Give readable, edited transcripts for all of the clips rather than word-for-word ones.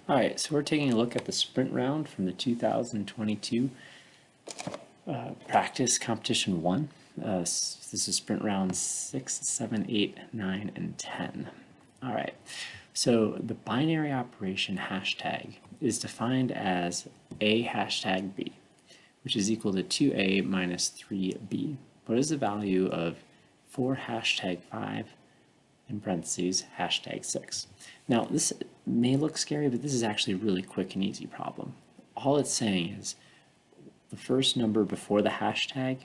All right, so we're taking a look at the sprint round from the 2022 practice competition 1. This is sprint rounds 6, 7, 8, 9, and 10. All right, so the binary operation hashtag is defined as a hashtag b, which is equal to 2a minus 3b. What is the value of 4 hashtag 5 in parentheses, hashtag 6. Now, this may look scary, but this is actually a really quick and easy problem. All it's saying is the first number before the hashtag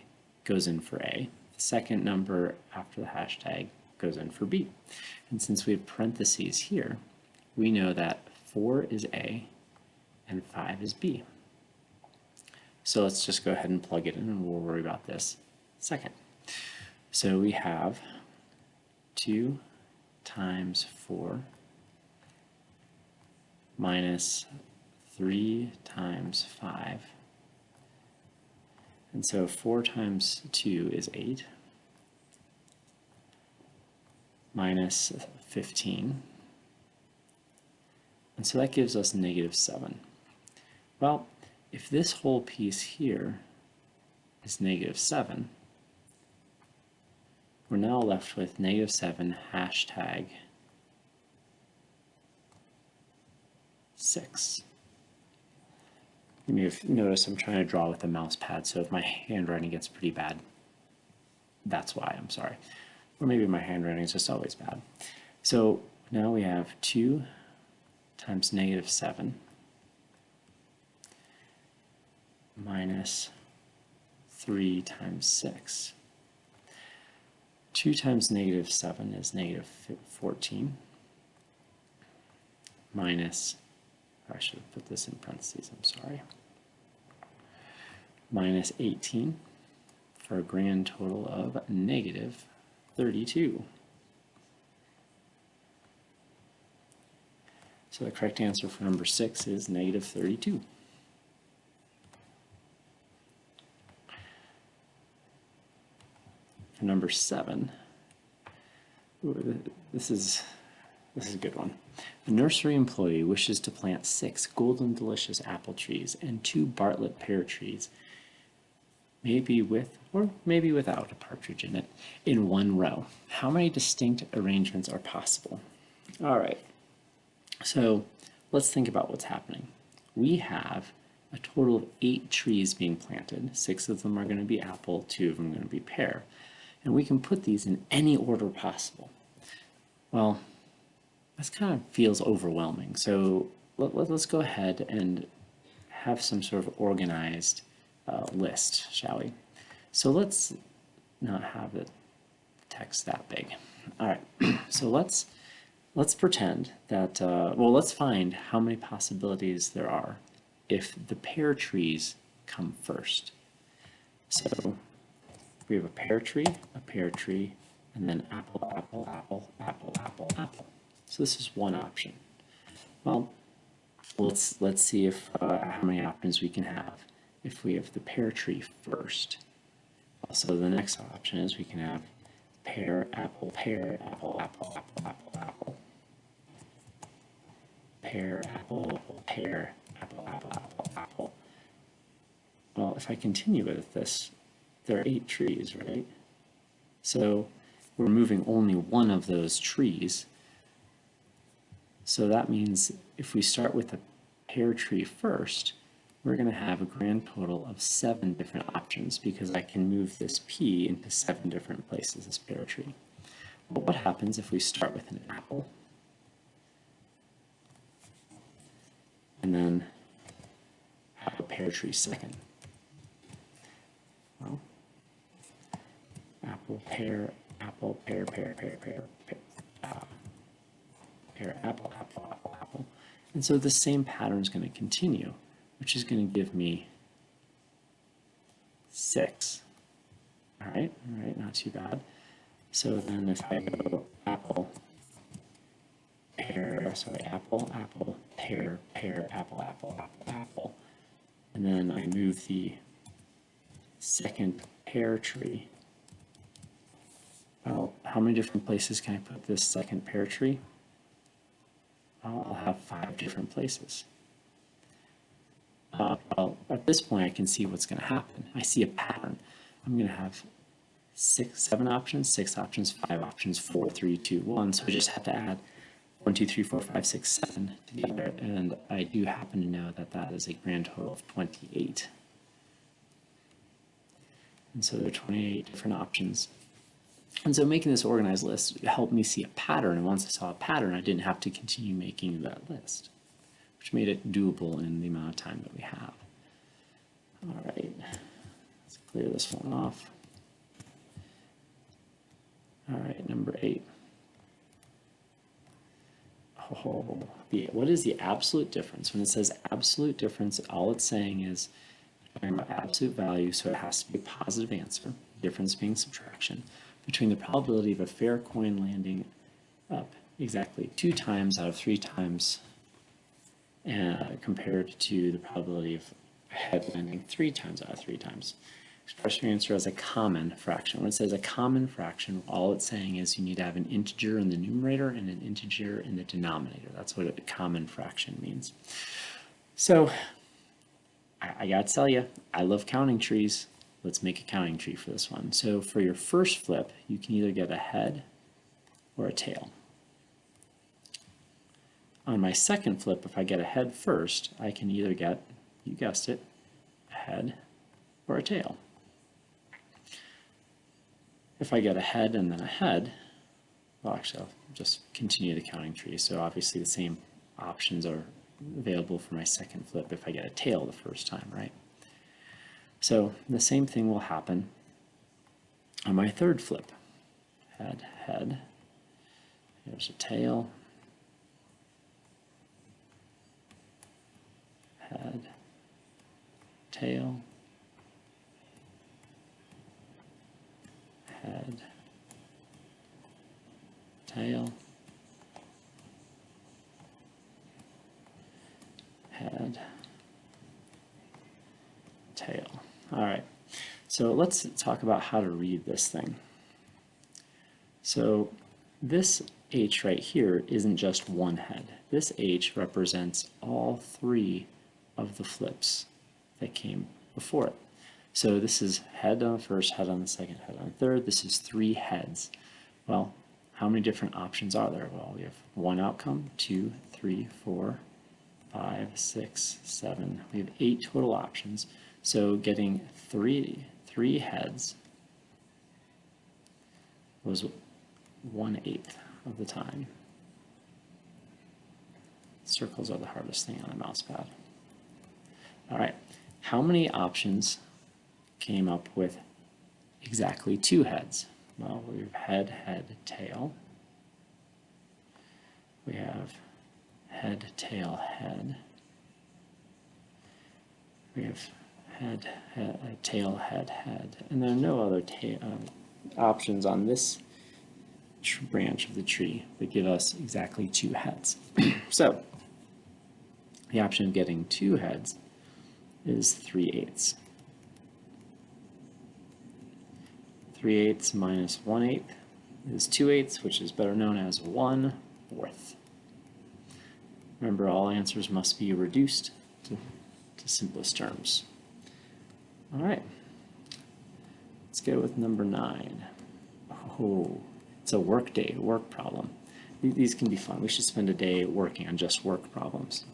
goes in for A. The second number after the hashtag goes in for B. And since we have parentheses here, we know that 4 is A and 5 is B. So let's just go ahead and plug it in and we'll worry about this second. So we have 2 times 4 minus 3 times 5. And so 4 times 2 is 8 minus 15. And so that gives us negative 7. Well, if this whole piece here is negative 7, we're now left with negative 7 hashtag 6. You may have noticed I'm trying to draw with a mouse pad, so if my handwriting gets pretty bad, that's why, I'm sorry. Or maybe my handwriting is just always bad. So now we have 2 times negative 7 minus 3 times 6. 2 times negative 7 is negative 14 minus, I should have put this in parentheses, I'm sorry, minus 18 for a grand total of negative 32. So the correct answer for number 6 is negative 32. For number 7, this is a good one. A nursery employee wishes to plant 6 Golden Delicious apple trees and 2 Bartlett pear trees, maybe with or maybe without a partridge in it, in one row. How many distinct arrangements are possible? All right, so let's think about what's happening. We have a total of 8 trees being planted. 6 of them are going to be apple, 2 of them are going to be pear. And we can put these in any order possible. Well, this kind of feels overwhelming. So let's go ahead and have some sort of organized list, shall we? So let's not have the text that big. All right, so let's pretend that, well, let's find how many possibilities there are if the pear trees come first. So we have a pear tree, and then apple, apple, apple, apple, apple, apple. So this is one option. Well, let's see if how many options we can have if we have the pear tree first. So the next option is we can have pear, apple, pear, apple, apple, apple, apple, apple. Pear, apple, apple, pear, apple, apple, apple, apple. Well, if I continue with this, there are 8 trees, right? So we're moving only one of those trees. So that means if we start with a pear tree first, we're going to have a grand total of 7 different options because I can move this P into 7 different places, this pear tree. But what happens if we start with an apple and then have a pear tree second? Well, apple, pear, apple, pear, pear, pear, pear, pear, pear, apple, apple, apple, apple. And so the same pattern is going to continue, which is going to give me 6. All right, not too bad. So then if I go apple, pear, sorry, apple, apple, pear, pear, apple, apple, apple, apple, and then I move the second pear tree. Well, how many different places can I put this second pear tree? I'll have 5 different places. Well, at this point, I can see what's going to happen. I see a pattern. I'm going to have 7 options, 6 options, 5 options, 4, 3, 2, 1. So I just have to add 1, 2, 3, 4, 5, 6, 7 together. And I do happen to know that that is a grand total of 28. And so there are 28 different options. And so making this organized list helped me see a pattern. And once I saw a pattern, I didn't have to continue making that list, which made it doable in the amount of time that we have. All right, let's clear this one off. All right, number 8. Oh, what is the absolute difference? When it says absolute difference, all it's saying is absolute value, so it has to be a positive answer, difference being subtraction, between the probability of a fair coin landing up exactly 2 times out of 3 times compared to the probability of a head landing 3 times out of 3 times. Express your answer as a common fraction. When it says a common fraction, all it's saying is you need to have an integer in the numerator and an integer in the denominator. That's what a common fraction means. So I got to tell you, I love counting trees. Let's make a counting tree for this one. So for your first flip, you can either get a head or a tail. On my second flip, if I get a head first, I can either get, you guessed it, a head or a tail. If I get a head and then a head, well, actually, I'll just continue the counting tree. So obviously the same options are available for my second flip if I get a tail the first time, right? So the same thing will happen on my third flip. Head, head, here's a tail, head, tail, head, tail, head, tail. All right, so let's talk about how to read this thing. So this H right here isn't just one head. This H represents all 3 of the flips that came before it. So this is head on the first, head on the second, head on the third. This is 3 heads. Well, how many different options are there? Well, we have 1 outcome, 2, 3, 4, 5, 6, 7. We have 8 total options. So getting three heads was 1/8 of the time. Circles are the hardest thing on a mouse pad. All right, how many options came up with exactly 2 heads? Well, we have head, head, tail. We have head, tail, head. We have head, head, tail, head, head. And there are no other options on this branch of the tree that give us exactly 2 heads. So the option of getting 2 heads is 3/8. 3/8 minus 1/8 is 2/8, which is better known as 1/4. Remember, all answers must be reduced to simplest terms. All right, let's go with number 9. Oh, it's a work day, work problem. These can be fun. We should spend a day working on just work problems.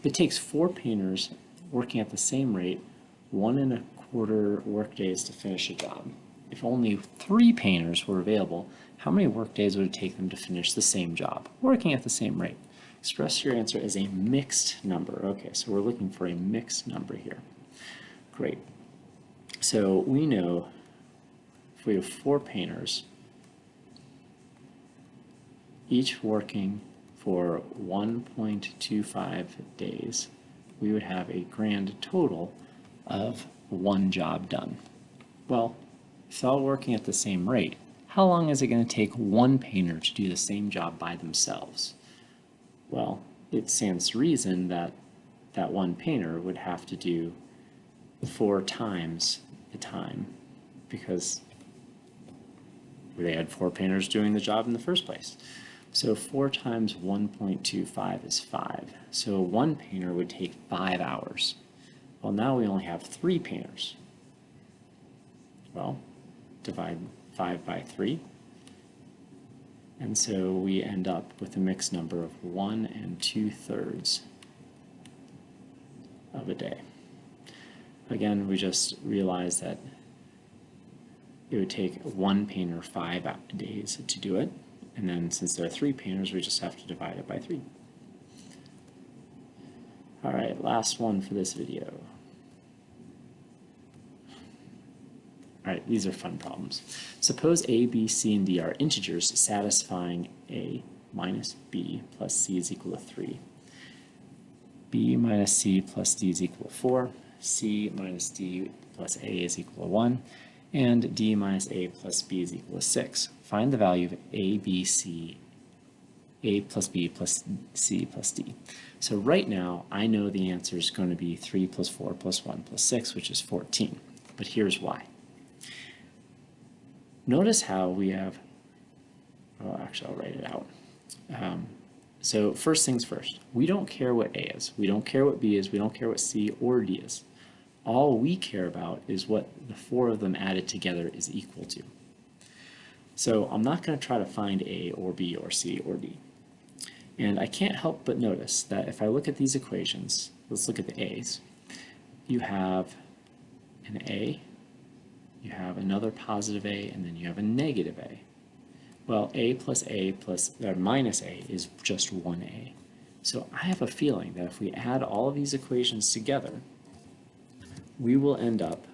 It takes 4 painters working at the same rate 1¼ work days to finish a job. If only 3 painters were available, how many work days would it take them to finish the same job, working at the same rate? Express your answer as a mixed number. Okay, so we're looking for a mixed number here. Great. So we know if we have 4 painters, each working for 1.25 days, we would have a grand total of 1 job done. Well, if they're all working at the same rate, how long is it going to take 1 painter to do the same job by themselves? Well, it stands to reason that that 1 painter would have to do 4 times the time, because they had 4 painters doing the job in the first place. So 4 times 1.25 is 5. So one painter would take 5 hours. Well, now we only have 3 painters. Well, divide 5 by 3. And so we end up with a mixed number of 1 2/3 of a day. Again, we just realized that it would take one painter 5 days to do it. And then since there are 3 painters, we just have to divide it by 3. All right, last one for this video. All right, these are fun problems. Suppose a, b, c, and d are integers satisfying a minus b plus c is equal to 3. b minus c plus d is equal to 4. c minus d plus a is equal to 1. And d minus a plus b is equal to 6. Find the value of a, b, c, a plus b plus c plus d. So right now, I know the answer is going to be 3 plus 4 plus 1 plus 6, which is 14. But here's why. Notice how we have, well, actually, I'll write it out. So first things first, we don't care what A is. We don't care what B is. We don't care what C or D is. All we care about is what the 4 of them added together is equal to. So I'm not going to try to find A or B or C or D. And I can't help but notice that if I look at these equations, let's look at the A's. You have an A, you have another positive A, and then you have a negative A. Well, A plus minus A is just 1A. So I have a feeling that if we add all of these equations together, we will end up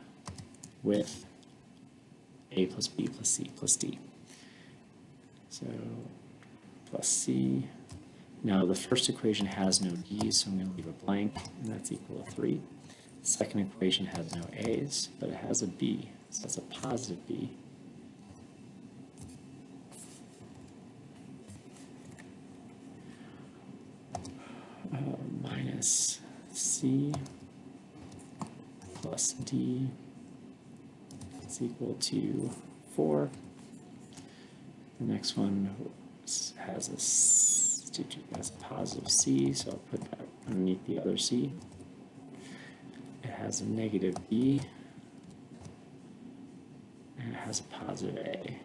with A plus B plus C plus D. So plus C. Now the first equation has no D's, so I'm going to leave a blank, and that's equal to 3. The second equation has no A's, but it has a B, so that's a positive B. Minus C plus D is equal to 4. The next one has a positive C, so I'll put that underneath the other C. It has a negative B, and it has a positive A.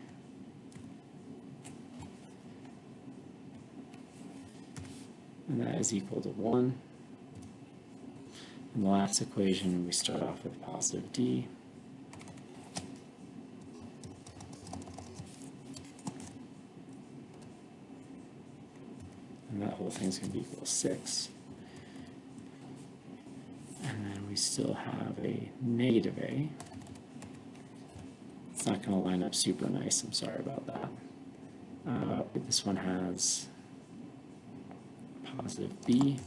And that is equal to 1. In the last equation, we start off with positive D. And that whole thing's going to be equal to 6. And then we still have a negative A. It's not going to line up super nice, I'm sorry about that. This one has positive B,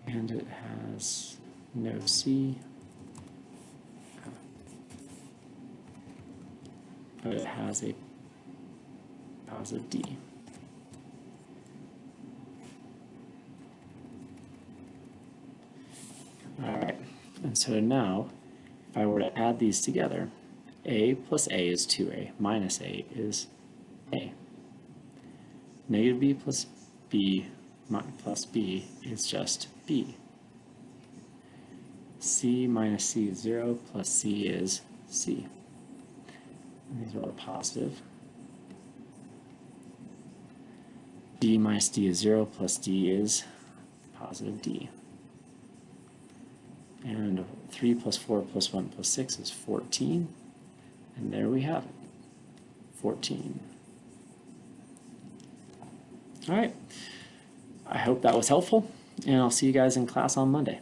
and it has no C, but it has a positive D. All right, and so now, if I were to add these together, A plus A is 2A, minus A is A. Negative B plus B is just B. C minus C is 0, plus C is C. And these are all positive. D minus D is 0, plus D is positive D. And 3 plus 4 plus 1 plus 6 is 14. And there we have it, 14. All right, I hope that was helpful, and I'll see you guys in class on Monday.